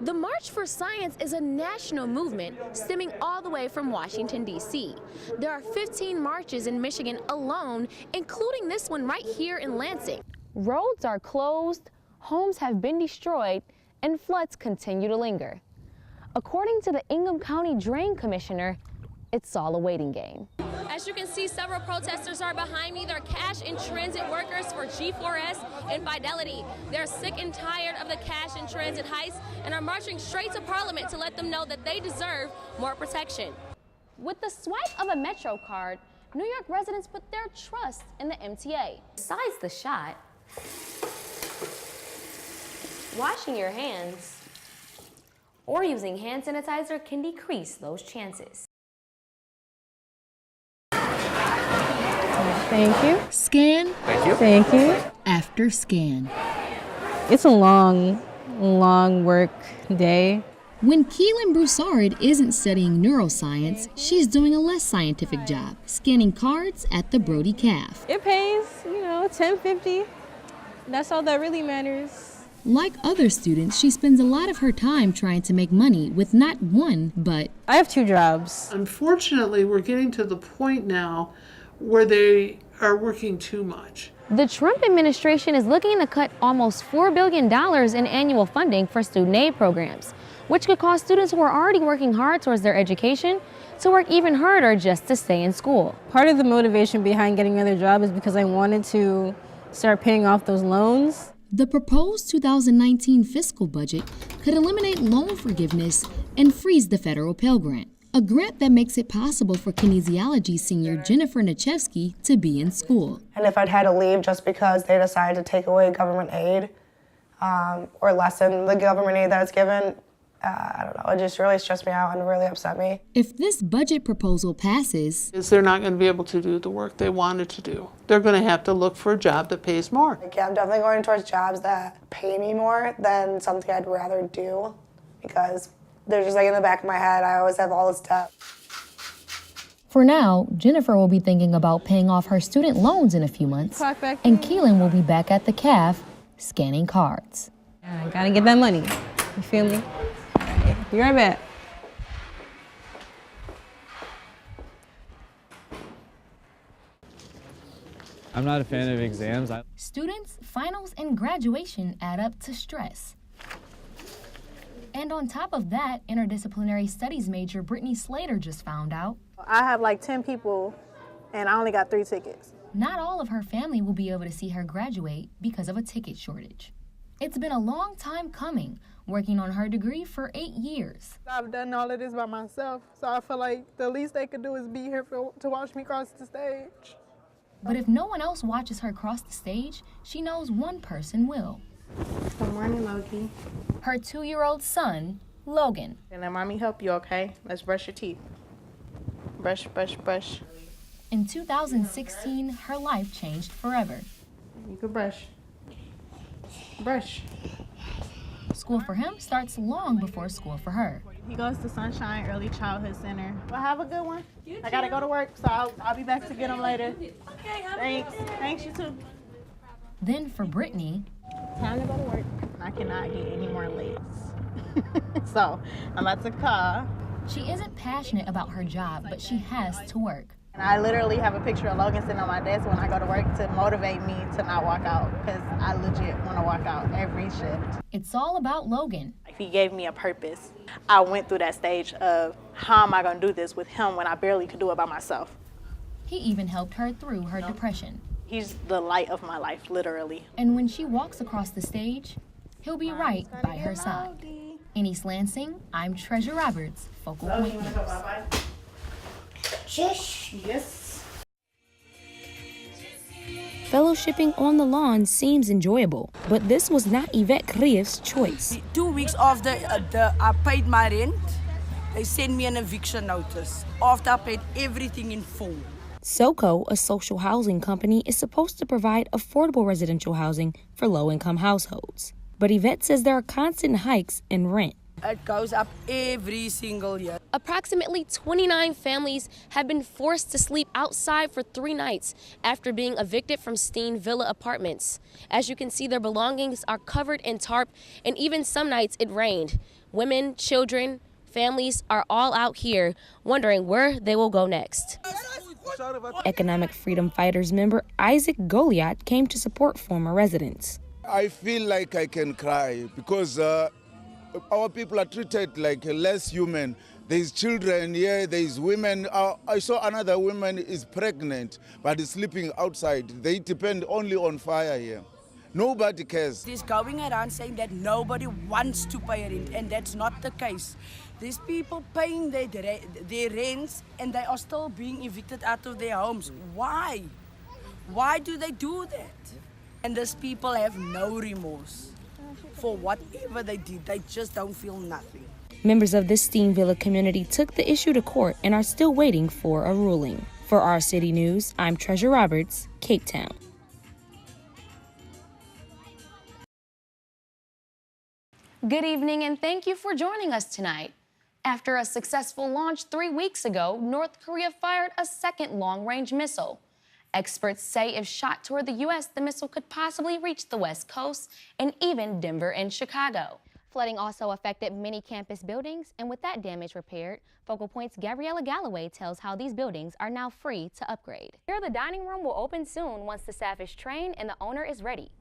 The March for Science is a national movement stemming all the way from Washington, D.C. There are 15 marches in Michigan alone, including this one right here in Lansing. Roads are closed, homes have been destroyed, and floods continue to linger. According to the Ingham County Drain Commissioner, it's all a waiting game. As you can see, several protesters are behind me. They're cash in transit workers for G4S and Fidelity. They're sick and tired of the cash in transit heists and are marching straight to Parliament to let them know that they deserve more protection. With the swipe of a Metro card, New York residents put their trust in the MTA. Besides the shot, washing your hands or using hand sanitizer can decrease those chances. Thank you. Scan. Thank you. Thank you. After scan. It's a long work day. When Keelan Broussard isn't studying neuroscience, she's doing a less scientific job, scanning cards at the Brody Calf. It pays, $10.50. That's all that really matters. Like other students, she spends a lot of her time trying to make money with not one, but... I have 2 jobs. Unfortunately, we're getting to the point now where they are working too much. The Trump administration is looking to cut almost $4 billion in annual funding for student aid programs, which could cause students who are already working hard towards their education to work even harder just to stay in school. Part of the motivation behind getting another job is because I wanted to start paying off those loans. The proposed 2019 fiscal budget could eliminate loan forgiveness and freeze the federal Pell Grant, a grant that makes it possible for kinesiology senior Jennifer Nachevsky to be in school. And if I'd had to leave just because they decided to take away government aid or lessen the government aid that it's given, I don't know, it just really stressed me out and really upset me. If this budget proposal passes, They're not going to be able to do the work they wanted to do. They're going to have to look for a job that pays more. Yeah, I'm definitely going towards jobs that pay me more than something I'd rather do, because they're just like in the back of my head. I always have all this debt. For now, Jennifer will be thinking about paying off her student loans in a few months, and Keelan will be back at the CAF scanning cards. I gotta get that money. You feel me? Be right back. I'm not a fan of exams. Students, finals, and graduation add up to stress. And on top of that, interdisciplinary studies major Brittany Slater just found out I have like 10 people and I only got 3 tickets. not all of her family will be able to see her graduate because of a ticket shortage. It's been a long time coming, working on her degree for 8 years. I've done all of this by myself, so I feel like the least they could do is be here to watch me cross the stage. But if no one else watches her cross the stage, she knows one person will. Good morning, Loki. Her 2-year-old son, Logan. And let mommy help you, okay? Let's brush your teeth. Brush, brush, brush. In 2016, her life changed forever. You can brush. Brush. School for him starts long before school for her. He goes to Sunshine Early Childhood Center. Well, have a good one. I gotta go to work, so I'll be back to get him later. Okay, thanks. Thanks, you too. Then for Brittany, Time to go to work. I cannot get any more late. So I'm about to call. she isn't passionate about her job, but she has to work. And I literally have a picture of Logan sitting on my desk when I go to work to motivate me to not walk out, because I legit want to walk out every shift. It's all about Logan. He gave me a purpose. I went through that stage of how am I going to do this with him when I barely could do it by myself. He even helped her through her depression. He's the light of my life, literally. And when she walks across the stage, he'll be right by her side. In East Lansing, I'm Treasure Roberts, Focal Point News. Shush, yes. Fellowshipping on the lawn seems enjoyable, but this was not Yvette Krief's choice. 2 weeks after I paid my rent, they sent me an eviction notice after I paid everything in full. SoCo, a social housing company, is supposed to provide affordable residential housing for low-income households. But Yvette says there are constant hikes in rent. It goes up every single year. Approximately 29 families have been forced to sleep outside for 3 nights after being evicted from Steen Villa apartments. As you can see, their belongings are covered in tarp, and even some nights it rained. Women, children, families are all out here wondering where they will go next. Economic Freedom Fighters member Isaac Goliath came to support former residents. I feel like I can cry because our people are treated like less human. There's children here, there's women. I saw another woman is pregnant but is sleeping outside. They depend only on fire here. Nobody cares. He's going around saying that nobody wants to pay rent, and that's not the case. There's people paying their rents and they are still being evicted out of their homes. Why? Why do they do that? And these people have no remorse for whatever they did. They just don't feel nothing. Members of the Steen Villa community took the issue to court and are still waiting for a ruling. For Our City News, I'm Treasure Roberts, Cape Town. Good evening and thank you for joining us tonight. After a successful launch 3 weeks ago, North Korea fired a second long-range missile. Experts say if shot toward the U.S., the missile could possibly reach the West Coast and even Denver and Chicago. Flooding also affected many campus buildings, and with that damage repaired, Focal Point's Gabriella Galloway tells how these buildings are now free to upgrade. Here, the dining room will open soon once the staff is trained and the owner is ready.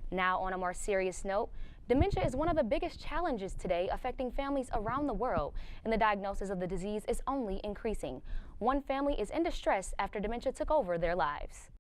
Now, on a more serious note, dementia is one of the biggest challenges today affecting families around the world, and the diagnosis of the disease is only increasing. One family is in distress after dementia took over their lives.